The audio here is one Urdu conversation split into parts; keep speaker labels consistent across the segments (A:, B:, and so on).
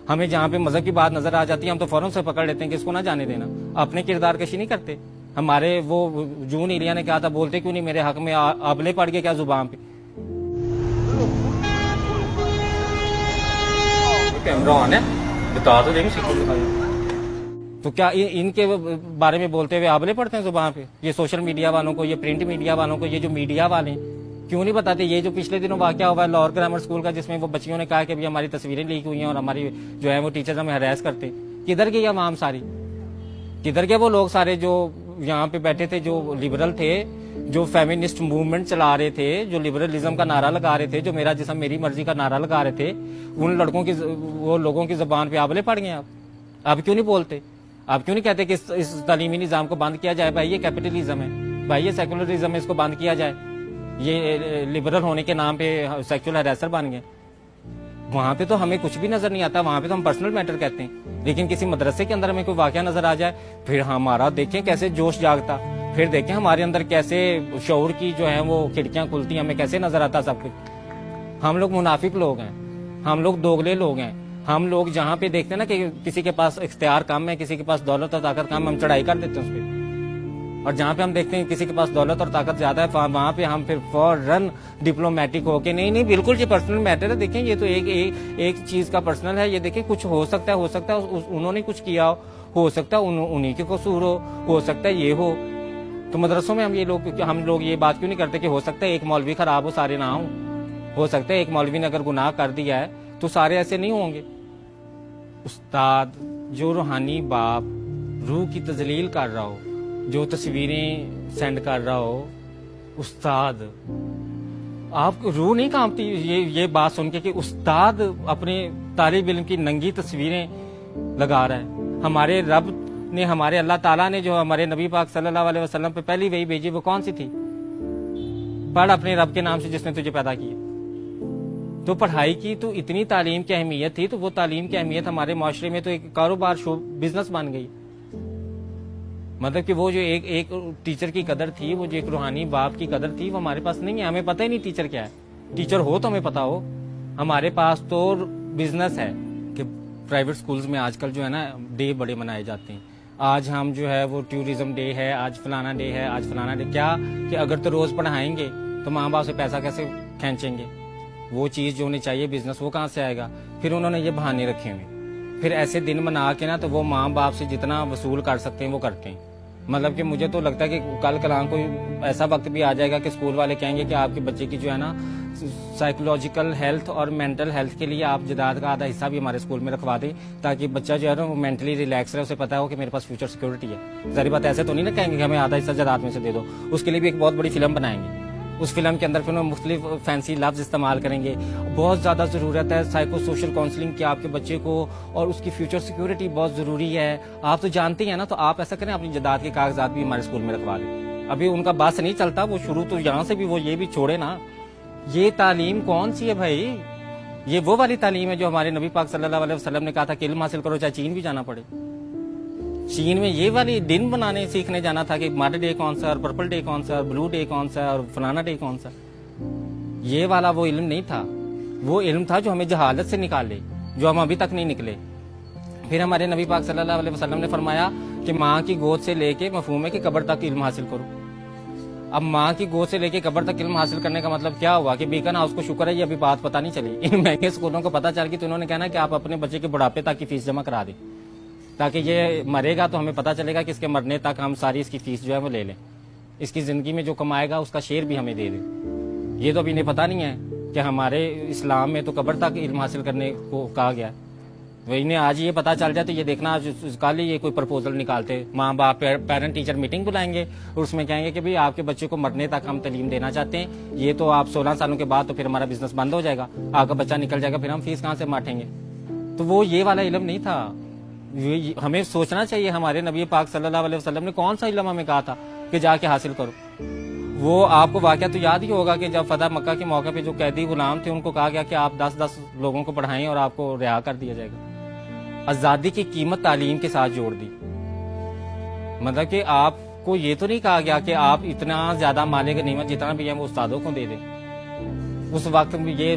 A: ہمیں جہاں پہ مذہب کی بات نظر آ جاتی ہے ہم تو فوراً سے پکڑ لیتے ہیں کہ اس کو نہ جانے دینا. اپنے کردار کشی نہیں کرتے. ہمارے وہ جون ایریا نے کہا تھا بولتے کیوں نہیں میرے حق میں ابلے پڑ گئے کیا زبان پہ. کیمرہ آن ہے بتا تو دیں تو کیا ان کے بارے میں بولتے ہوئے آبلے پڑتے ہیں زبان پہ. یہ سوشل میڈیا والوں کو, یہ پرنٹ میڈیا والوں کو, یہ جو میڈیا والے ہیں کیوں نہیں بتاتے. یہ جو پچھلے دنوں واقعہ ہوا ہے لاہور گرامر اسکول کا جس میں وہ بچیوں نے کہا کہ ابھی ہماری تصویریں لیک ہوئی ہیں اور ہماری جو ہے وہ ٹیچرز ہمیں ہراس کرتے ہیں. کدھر گئی عوام ساری, کدھر گئے وہ لوگ سارے جو یہاں پہ بیٹھے تھے, جو لبرل تھے, جو فیمنسٹ موومنٹ چلا رہے تھے, جو لبرلزم کا نعرہ لگا رہے تھے, جو میرا جسم میری مرضی کا نعرہ لگا رہے تھے. ان لڑکوں کی وہ لوگوں کی زبان پہ آبلے پڑ گئے. آپ کیوں نہیں بولتے؟ آپ کیوں نہیں کہتے کہ اس تعلیمی نظام کو بند کیا جائے؟ بھائی یہ کیپٹلزم ہے, بھائی یہ سیکولرزم ہے, اس کو بند کیا جائے. یہ لبرل ہونے کے نام پہ سیکچوئل ہراسر بن گئے. وہاں پہ تو ہمیں کچھ بھی نظر نہیں آتا, وہاں پہ تو ہم پرسنل میٹر کہتے ہیں. لیکن کسی مدرسے کے اندر ہمیں کوئی واقعہ نظر آ جائے پھر ہمارا دیکھیں کیسے جوش جاگتا, پھر دیکھیں ہمارے اندر کیسے شعور کی جو ہے وہ کھڑکیاں کھلتی, ہمیں کیسے نظر آتا سب کچھ. ہم لوگ منافق لوگ ہیں, ہم لوگ دوگلے لوگ ہیں. ہم لوگ جہاں پہ دیکھتے ہیں نا کہ کسی کے پاس اختیار کم ہے, کسی کے پاس دولت اور طاقت کم ہے, ہم چڑھائی کر دیتے ہیں اس پہ. اور جہاں پہ ہم دیکھتے ہیں کسی کے پاس دولت اور طاقت زیادہ ہے وہاں پہ ہم پھر فوراً ڈپلومیٹک ہو کے نہیں بالکل یہ پرسنل میٹر ہے. دیکھیں یہ تو ایک چیز کا پرسنل ہے. یہ دیکھیں کچھ ہو سکتا ہے انہوں نے کچھ کیا ہو سکتا ہے انہیں کے قصور ہو سکتا ہے یہ ہو. تو مدرسوں میں ہم لوگ یہ بات کیوں نہیں کرتے کہ ہو سکتا ہے ایک مولوی خراب ہو سارے نہ ہوں, ہو سکتا ہے ایک مولوی نے اگر گناہ کر دیا ہے تو سارے ایسے نہیں ہوں گے. استاد جو روحانی باپ روح کی تذلیل کر رہا ہو, جو تصویریں سینڈ کر رہا ہو, استاد آپ کو روح نہیں کانپتی یہ بات سن کے کہ استاد اپنے طالب علم کی ننگی تصویریں لگا رہا ہے. ہمارے رب نے, ہمارے اللہ تعالیٰ نے جو ہمارے نبی پاک صلی اللہ علیہ وسلم پہ پہلی وحی بھیجی وہ کون سی تھی؟ پڑھ اپنے رب کے نام سے جس نے تجھے پیدا کیا. تو پڑھائی کی تو اتنی تعلیم کی اہمیت تھی, تو وہ تعلیم کی اہمیت ہمارے معاشرے میں تو ایک کاروبار بزنس بن گئی. مطلب کہ وہ جو ایک ٹیچر کی قدر تھی, وہ جو ایک روحانی باپ کی قدر تھی, وہ ہمارے پاس نہیں ہے. ہمیں پتہ ہی نہیں ٹیچر کیا ہے. ٹیچر ہو تو ہمیں پتا ہو. ہمارے پاس تو بزنس ہے کہ پرائیویٹ سکولز میں آج کل جو ہے نا ڈے بڑے منائے جاتے ہیں. آج ہم جو ہے وہ ٹورزم ڈے ہے, آج فلانا ڈے ہے, آج فلانا ڈے. کیا کہ اگر تو روز پڑھائیں گے تو ماں باپ سے پیسہ کیسے کھینچیں گے؟ وہ چیز جو ہونی چاہیے بزنس وہ کہاں سے آئے گا؟ پھر انہوں نے یہ بہانے رکھے ہوئے. پھر ایسے دن بنا کے نا تو وہ ماں باپ سے جتنا وصول کر سکتے ہیں وہ کرتے ہیں. مطلب کہ مجھے تو لگتا ہے کہ کل کلام کوئی ایسا وقت بھی آ جائے گا کہ اسکول والے کہیں گے کہ آپ کے بچے کی جو ہے نا سائیکولوجیکل ہیلتھ اور مینٹل ہیلتھ کے لیے آپ جداد کا آدھا حصہ بھی ہمارے اسکول میں رکھوا دیں, تاکہ بچہ جو ہے نا وہ مینٹلی ریلیکس رہے, اسے پتا ہو کہ میرے پاس فیوچر سیکورٹی ہے. ذری بات ایسے تو نہیں نا کہیں گے کہ ہمیں آدھا حصہ جداد میں سے دے دو. اس کے لیے بھی ایک بہت بڑی فلم بنائیں گے. اس فلم کے اندر پھر انہوں مختلف فینسی لفظ استعمال کریں گے. بہت زیادہ ضرورت ہے سائیکو سوشل کاؤنسلنگ کی آپ کے بچے کو, اور اس کی فیوچر سیکورٹی بہت ضروری ہے. آپ تو جانتے ہیں نا, تو آپ ایسا کریں اپنی جداد کے کاغذات بھی ہمارے اسکول میں رکھوا دیں. ابھی ان کا بس نہیں چلتا, وہ شروع تو یہاں سے بھی وہ یہ بھی چھوڑے نا. یہ تعلیم کون سی ہے بھائی؟ یہ وہ والی تعلیم ہے جو ہمارے نبی پاک صلی اللہ علیہ وسلم نے کہا تھا کہ علم حاصل کرو چاہے چین بھی جانا پڑے. چین میں یہ والی دن بنانے سیکھنے جانا تھا کہ مڈ ڈے کون سا, اور پرپل ڈے کون سا, اور بلو ڈے کون سا, اور فلانا ڈے کون سا. یہ والا وہ علم نہیں تھا. وہ علم تھا جو ہمیں جہالت سے نکالے, جو ہم ابھی تک نہیں نکلے. پھر ہمارے نبی پاک صلی اللہ علیہ وسلم نے فرمایا کہ ماں کی گود سے لے کے مفہوم ہے کہ قبر تک علم حاصل کرو. اب ماں کی گود سے لے کے قبر تک علم حاصل کرنے کا مطلب کیا ہوا کہ بیکن ہاؤس کو شکر ہے یہ ابھی بات پتہ نہیں چلی. ان مہنگے اسکولوں کو پتہ چل گئی تو انہوں نے کہنا کہ آپ اپنے بچے کے بڑھاپے تک کی فیس جمع کرا دیں, تاکہ یہ مرے گا تو ہمیں پتہ چلے گا کہ اس کے مرنے تک ہم ساری اس کی فیس جو ہے وہ لے لیں. اس کی زندگی میں جو کمائے گا اس کا شیئر بھی ہمیں دے دیں. یہ تو ابھی انہیں پتہ نہیں ہے کہ ہمارے اسلام میں تو قبر تک علم حاصل کرنے کو کہا گیا. وہ انہیں آج یہ پتہ چل جائے تو یہ دیکھنا کل ہی یہ کوئی پرپوزل نکالتے, ماں باپ پیرنٹ ٹیچر میٹنگ بلائیں گے اور اس میں کہیں گے کہ بھئی آپ کے بچے کو مرنے تک ہم تعلیم دینا چاہتے ہیں. یہ تو آپ 16 سالوں کے بعد تو پھر ہمارا بزنس بند ہو جائے گا, آپ کا بچہ نکل جائے گا, پھر ہم فیس کہاں سے ماٹیں گے. تو وہ یہ والا علم نہیں تھا. ہمیں سوچنا چاہیے ہمارے نبی پاک صلی اللہ علیہ وسلم نے کون سا علم ہمیں کہا تھا کہ جا کے حاصل کرو. وہ آپ کو واقعہ تو یاد ہی ہوگا کہ جب فتح مکہ کے موقع پہ جو قیدی غلام تھے ان کو کہا گیا کہ آپ 10 لوگوں کو پڑھائیں اور آپ کو رہا کر دیا جائے گا. آزادی کی قیمت تعلیم کے ساتھ جوڑ دی. مطلب کہ آپ کو یہ تو نہیں کہا گیا کہ آپ اتنا زیادہ مال غنیمت جتنا بھی ہے وہ استادوں کو دے دیں. اس وقت یہ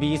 A: 20